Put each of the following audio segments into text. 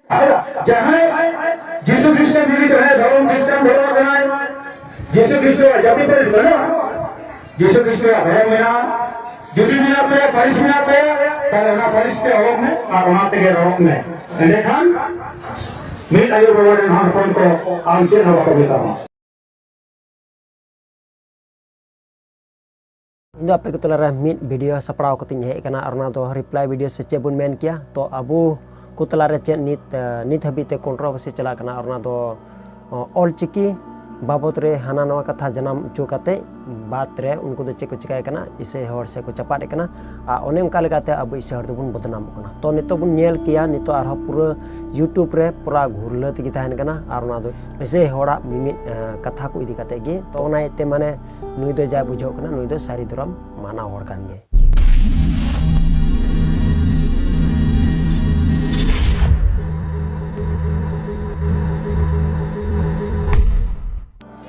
जहाँ यीशु ख्रिस्ट जीवित है धर्म ख्रिस्टान धर्म बनाए यीशु ख्रिस्ट जाति पर बना यीशु ख्रिस्ट का धर्म में जुदी में पे परिस में पे तो परिस के रोग में और वहां के रोग में देखा मिल आयु बड़े हम को आम चेन हवा कविता ᱤᱧ ᱫᱚ ᱟᱯᱮ ᱠᱚ ᱛᱟᱞᱟᱨᱮ ᱢᱤᱫ ᱵᱷᱤᱰᱤᱭᱳ ᱥᱟᱯᱲᱟᱣ ᱠᱟᱛᱮᱧ ᱦᱮᱡ ᱟᱠᱟᱱᱟ ᱟᱨ ᱚᱱᱟ ᱫᱚ ᱨᱤᱯᱞᱟᱭ ᱵᱷᱤᱰᱤᱭᱳ ᱥᱮ ᱪᱮᱫ ᱵᱚᱱ ᱢᱮᱱ ᱠᱮᱭᱟ ᱛᱚ ᱟᱵᱚ ᱠᱚ ᱛᱟᱞᱟᱨᱮ ᱪᱮᱫ ᱱᱤᱛ ᱦᱟᱹᱵᱤᱡ ᱛᱮ ᱠᱚᱱᱴᱨᱳᱵᱷᱟᱨᱥᱤ ᱪᱟᱞᱟᱜ ᱠᱟᱱᱟ ᱟᱨ ᱚᱱᱟ ᱫᱚ ᱚᱞᱪᱤᱠᱤ ᱵᱟᱵᱚᱫ ᱨᱮ ᱦᱟᱱᱟ ᱱᱟᱣᱟ ᱠᱟᱛᱷᱟ ᱡᱟᱱᱟᱢ ᱦᱚᱪᱚ ᱠᱟᱛᱮ ᱵᱟᱫ ᱨᱮ ᱩᱱᱠᱩ ᱫᱚ ᱪᱮᱫ ᱠᱚ ᱪᱤᱠᱟᱹᱭ ᱠᱟᱱᱟ ᱤᱥᱟᱹᱭ ᱦᱚᱲ ᱥᱮ ᱠᱚ ᱪᱟᱯᱟᱫ ᱠᱟᱱᱟ ᱟᱨ ᱚᱱᱮ ᱚᱱᱠᱟ ᱞᱮᱠᱟᱛᱮ ᱟᱵᱚ ᱤᱥᱟᱹᱭ ᱦᱚᱲ ᱫᱚᱵᱚᱱ ᱵᱚᱫᱱᱟᱢᱚᱜ ᱠᱟᱱᱟ ᱛᱚ ᱱᱤᱛᱚᱜ ᱵᱚᱱ ᱧᱮᱞ ᱠᱮᱭᱟ ᱱᱤᱛᱚᱜ ᱟᱨᱦᱚᱸ ᱯᱩᱨᱟᱹ ᱤᱭᱩᱴᱩᱵᱽ ᱨᱮ ᱯᱩᱨᱟᱹ ᱜᱷᱩᱨᱞᱟᱹ ᱛᱮᱜᱮ ᱛᱟᱦᱮᱱ ᱠᱟᱱᱟ ᱟᱨ ᱚᱱᱟ ᱫᱚ ᱤᱥᱟᱹᱭ ᱦᱚᱲᱟᱜ ᱢᱤᱢᱤᱫ ᱠᱟᱛᱷᱟ ᱠᱚ ᱤᱫᱤ ᱠᱟᱛᱮ ᱜᱮ ᱛᱚ ᱚᱱᱟ ᱤᱭᱟᱹᱛᱮ ᱢᱟᱱᱮ ᱱᱩᱭ ᱫᱚ ᱡᱟ ᱵᱩᱡᱷᱟᱹᱣ ᱠᱟᱱᱟ ᱱᱩᱭ ᱫᱚ ᱥᱟᱹᱨᱤ ᱫᱷᱚᱨᱚᱢ ᱢᱟᱱᱟᱣ ᱦᱚᱲ ᱠᱟᱱ ᱜᱮᱭᱟᱭ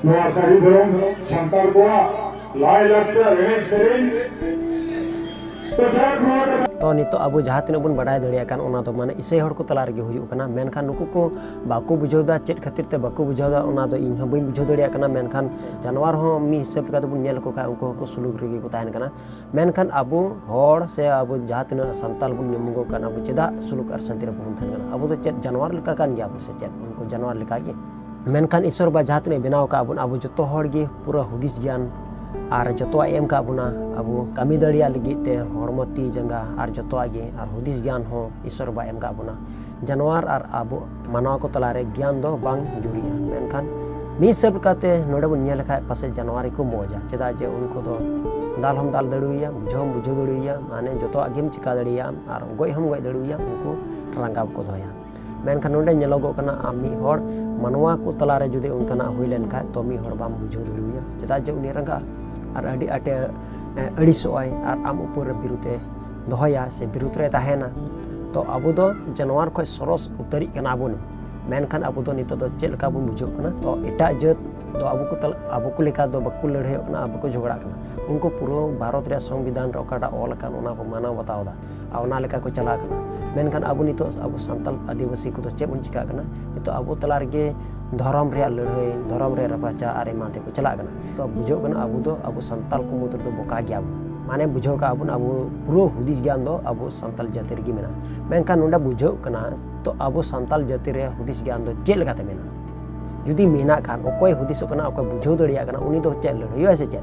नवा सारी धर्म संताल को लाए लगते रेने सेरेन तो जाट मोड़ तो नितो अब जहाँ तीन बन बड़ा दड़िया कान ओना तो माने इसे हड़ को तला रगे हुयुग कना मेनखान नुकु को बाको बुझावदा चेत खातिर ते बाको बुझावदा ओना दो इन हबई बुझाव दड़िया कना मेनखान जानवर हो मी हिसाब का तो बन नेल को का उनको को सुलुग रगे को ताहन कना मेनखान अबो हड़ से अब जहाँ तीन संताल बन यमुगो कना अब चेदा सुलुग और शांति रे बन थान कना अब तो चेत जानवर लेका कान गया अब से चेत उनको जानवर लेका गे मेनखान ईश्वर बा जहाँ तीन बनाव का अब जो हड़ गे पूरा हुदिस ज्ञान और जो एम का बुना अब कमी दड़िया लगते हड़मो ती जंगा और जो गे और हुदिस ज्ञान हो ईश्वर बा एम का बुना जानवर और अब मानव को तलारे ज्ञान दो बांग जुरिया मेनखान मी सब काते नोडे बन नेल खाय पासे जानवर को मौजा चेदा जे उनको दो दाल हम दाल दड़ुया बुझो हम बुझो दड़ुया माने जो गेम चिका दड़िया और गoj हम गoj दड़ुया उनको रंगाब को दोया मेनखान नोडे नेलोगो कना आमी हड़ मानवा को तलारे जुदे उनकाना हुई लेन खाय तो मी हड़ बाम बुझो दड़ुया चेदा जे उनी रंगा और अड़ी आटे अड़ीसोय और आम ऊपर बिरुते दोहया से बिरुत रे ताहेना तो अब दो जानवर खो सरस उतरी कना बन मेनखान अब दो नितो दो चेल का बन बुझो कना तो एटा जात तो अब को लेका दो बकु लड़ाई कना अब को झगड़ा कना उनको पूरा भारत रे संविधान रे ओकाटा ऑल कान ओना को माना बतावदा आ ओना लेका को चला कना मेनखान अब नितो अब संताल आदिवासी को तो चे बन चिका कना नितो अब तला रे धर्म रे लड़ाई धर्म रे रपाचा आरे माते को चला कना तो बुझो कना अब संताल को मुद्र दो बोका गया माने बुझो का अब पूरा हुदिस ज्ञान दो अब संताल जाति रे मेना मेनखान नोडा बुझो कना तो अब संताल जाति रे हुदिस ज्ञान दो जे लगाते मेना जुदी मेना खान अकोय हुदिस कना अकोय बुझो दड़िया कना उनी दो चे लड़ाई से चे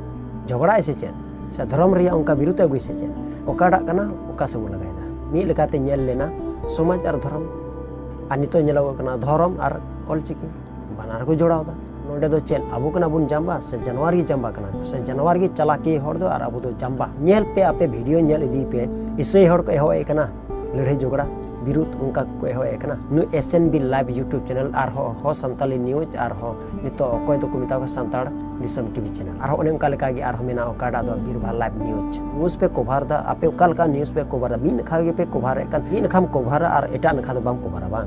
झगड़ा से चे से धर्म रे उनका विरुद्ध अगुई से चे ओकाडा कना ओका से लगायदा मी लेकाते नेल लेना समाज और धर्म और नितो नेलो कना धर्म और ऑलचिकी बानार को जोड़ावदा नोडे दो चेल अब कना बुन जाम्बा से जानवर की जाम्बा कना से जानवर की चलाकी हड़ दो और अब दो जाम्बा नेल पे आपे वीडियो नेल इदी पे इसे हड़ को एहो एकना लड़ाई झगड़ा विरुद्ध उनका को एहो एकना नु SNB लाइव यूट्यूब चैनल और हो संताली न्यूज और हो नितो कोय तो को मिता को संताड़ दिसम टीवी चैनल और ओने उनका लेका और मेना ओकाडा दो बीरभा लाइव न्यूज पे कवर दा आपे उकाल का न्यूज पे कवर दा मीन खा पे कवर एकन मीन खाम कवर और एटा नखा दो बाम कवर बा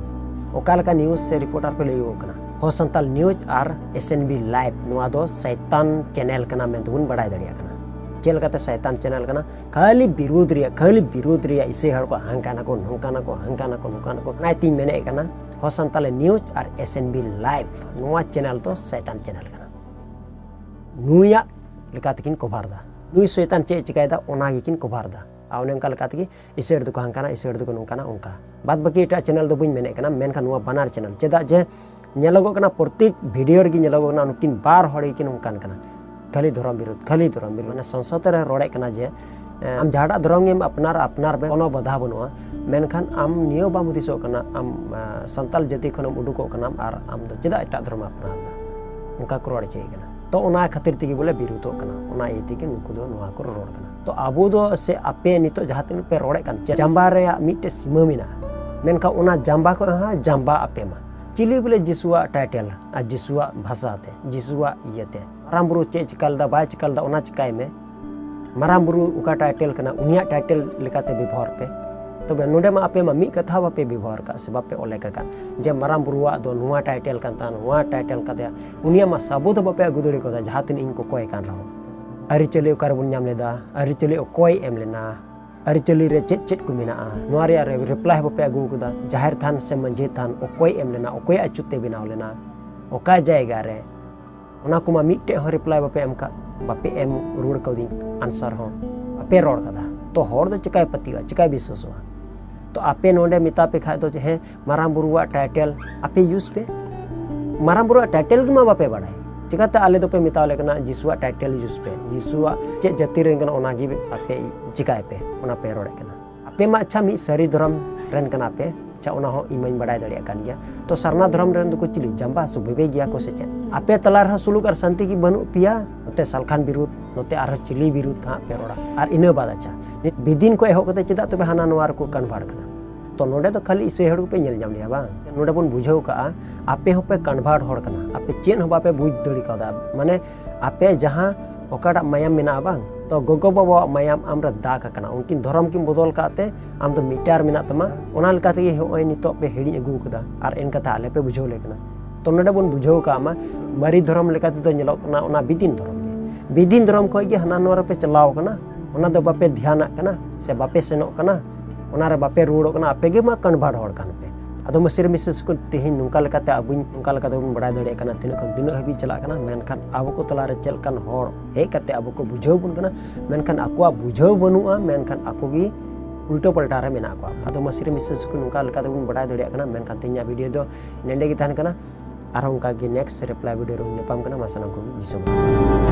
ओकाल का न्यूज से रिपोर्टर पे लइयो कना हो संताल न्यूज और SNB लाइव नुआ दो शैतान चैनल कना में तुन बड़ाई दड़िया कना चेल काते शैतान चैनल कना खाली विरोध रिया इसे हड़ को हंकाना को नुकाना को नाय तीन मेने कना हो संताल न्यूज और SNB लाइव नुआ चैनल तो शैतान चैनल कना नुया लेकाते किन कवर दा नुई शैतान चे चिकायदा ओना गी किन कवर दा आउने उनका लेकाते की इसे हड़ को हंकाना इसे हड़ को नुकाना उनका बाद बाकी एटा चैनल दो बइन मेने कना मेनखान नुआ बनार चैनल चेदा जे नेलोगो कना प्रत्येक वीडियो रे नेलोगो कना उनकिन बार हड़ किन उनकान कना खाली धर्म विरोध माने संसद रे रोड़े कना जे आम झाड़ा धर्म अपनार बे कोनो बाधा बनुआ मेनखान आम नियो बाम हुदिसो कना आम संताल जाति खनम उडुको कना और आम दो चेदा एटा धर्म अपनार दा उनका को रोड़ चे कना तो ओना खातिर तिगी बोले विरोधो कना ओना एति के नुकु दो नुआ को रोड़ कना तो आबो दो से आपे नितो जहाँ तीन पे रोड़े कन जाम्बा रे मिटे सीमा मिना मेनखा ओना जाम्बा को हा जाम्बा आपे मा चिली बोले जिसुआ टाइटल आ जिसुआ भाषा ते जिसुआ इयते मारामबुरु चे चिकालदा बाय चिकालदा ओना चिकाय में मारामबुरु उका टाइटल कना उनिया टाइटल लेकाते व्यवहार पे तबे नोडे मा आपे मा मी कथा बापे व्यवहार का से बापे ओले का जे मारामबुरुआ दो नुआ टाइटल कान ता नुआ टाइटल काते उनिया मा सबूत बापे अगुदड़ी को जहातिन इनको कोय कान रहो अरि चले ओकार बुन नाम लेदा अरि चले कोय एम लेना अरिचली रे चेट को मेना नोआ रे रिप्लाई बापे अगू कदा जाहिर थान से मंझे थान ओकोय एम लेना ओकोय अचुते बनाव लेना ओका जायगा रे ओना कुमा मिट्टे हो रिप्लाई बापे एम का बापे एम रुड़ कदी आंसर हो आपे रोड कदा तो हर दो चिकाय पतिवा चिकाय विश्वासवा तो आपे नोडे मिता पे खाय तो हे माराम बुरुवा टाइटल आपे यूज पे माराम बुरुवा टाइटल मा बापे बाड़ाय चिकाते आले दो पे मिताव लेकना जिसुआ टाइटल यूज पे जिसुआ चे जति रेन कना ओना गी आपे चिकाय पे ओना पे रोड कना आपे मा अच्छा मी सरी धर्म रेन कना पे अच्छा ओना हो इमाइन बड़ाय दड़िया कान गया तो सरना धर्म रेन दो को चिली जंबा सुबेबे गया को सेचे आपे तलार हा सुलुक और शांति की बनु पिया नोते सालखान बिरुद नोते आर चिली बिरुद हा पे रोड़ा और इना बाद अच्छा बिदिन को एहो कते चिदा तबे हाना नोआर को कन्भाड़ कना तो नोडे तो खाली इसे हड़ पे नेल जाम लिया बा नोडे बन बुझाव का आपे हो पे कन्भाड़ हड़ कना आपे चेन हो बापे बुझ दड़ी कदा माने आपे जहां ओकाडा मायाम मेना बा तो गोगो बाबा मायाम आमरा दाग कना उनकिन धर्म की बदल काते आम तो मीटर मेना तमा ओना लकाते होय नितो पे हेडी अगू कदा और इन कथा आले पे बुझाव लेकना तो नोडे बन बुझाव का मा मरी धर्म लेकाते तो नेलो कना ओना बिदिन धर्म को गे हना नोर पे चलाव कना ओना दो बापे ध्यान कना से बापे सेनो कना ओना रे बापे रुड़ो कना आपे गे मा कन्भाड़ हड़ कान पे अदो मसिर मिसेस को तेहिन नुंका लकाते अबुन नुंका लकाते बन बड़ा दड़े कना तिन खन दिन हबी चला कना मेनखान आबो को तला रे चल कान हड़ हे कते आबो को बुझाव बुन कना मेनखान आकोआ बुझाव बनुआ मेनखान आको गी उल्टो पलटा रे मेना को अदो मसिर मिसेस को नुंका लकाते बन बड़ा दड़े कना मेनखान तिन्या वीडियो दो नेंडे गी थान कना आरो उनका गे नेक्स्ट रिप्लाई वीडियो रो नेपाम कना मासना को जिसो।